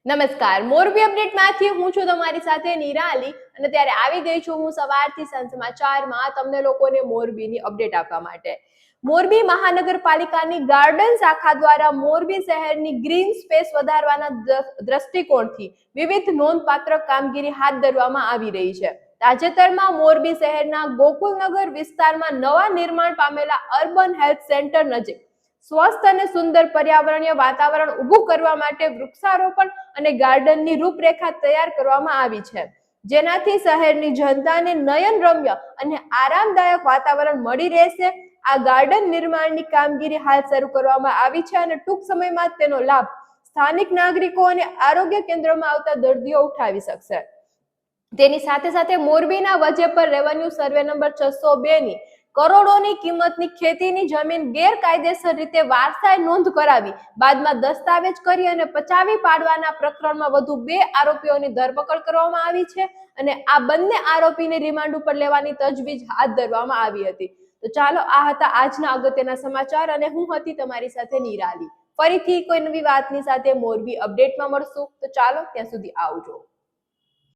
નમસ્કાર, મોરબી અપડેટમાંથી હું છું તમારી સાથે નિરાલી અને ત્યારે આવી ગઈ છું હું સવારથી સાંજ સમાચારમાં તમને લોકોને મોરબીની અપડેટ આપવા માટે. મોરબી મહાનગરપાલિકાની ગાર્ડન શાખા દ્વારા મોરબી શહેરની ગ્રીન સ્પેસ વધારવાના દ્રષ્ટિકોણથી વિવિધ નોંધપાત્ર કામગીરી હાથ ધરવામાં આવી રહી છે. તાજેતરમાં મોરબી શહેરના ગોકુલનગર વિસ્તારમાં નવા નિર્માણ પામેલા અર્બન હેલ્થ સેન્ટર નજીક સ્વસ્થ અને સુંદર પર્યાવરણીય વાતાવરણ ઊભું કરવા માટે વૃક્ષારોપણ અને ગાર્ડનની રૂપરેખા તૈયાર કરવામાં આવી છે, જેનાથી શહેરની જનતાને નયનરમ્ય અને આરામદાયક વાતાવરણ મળી રહેશે. આ ગાર્ડન નિર્માણની કામગીરી હાલ શરૂ કરવામાં આવી છે અને ટૂંક સમયમાં તેનો લાભ સ્થાનિક નાગરિકો અને આરોગ્ય કેન્દ્રમાં આવતા દર્દીઓ ઉઠાવી શકશે. તેની સાથે સાથે મોરબીના વજેપર રેવન્યુ સર્વે નંબર 602 ની કરોડોની કિંમતની ખેતીની જમીન ગેરકાયદેસર રીતે વારસાઈ નોંધ કરાવી બાદમાં દસ્તાવેજ કરી અને પચાવી પાડવાના પ્રકરણમાં વધુ 2 આરોપીઓની ધરપકડ કરવામાં આવી છે અને આ બંને આરોપીને રિમાન્ડ ઉપર લેવાની તજવીજ હાથ ધરવામાં આવી હતી. તો ચાલો, આ હતા આજના અગત્યના સમાચાર અને હું હતી તમારી સાથે નિરાલી. ફરીથી કોઈ નવી વાતની સાથે મોરબી અપડેટમાં મળશું. તો ચાલો, ત્યાં સુધી આવજો.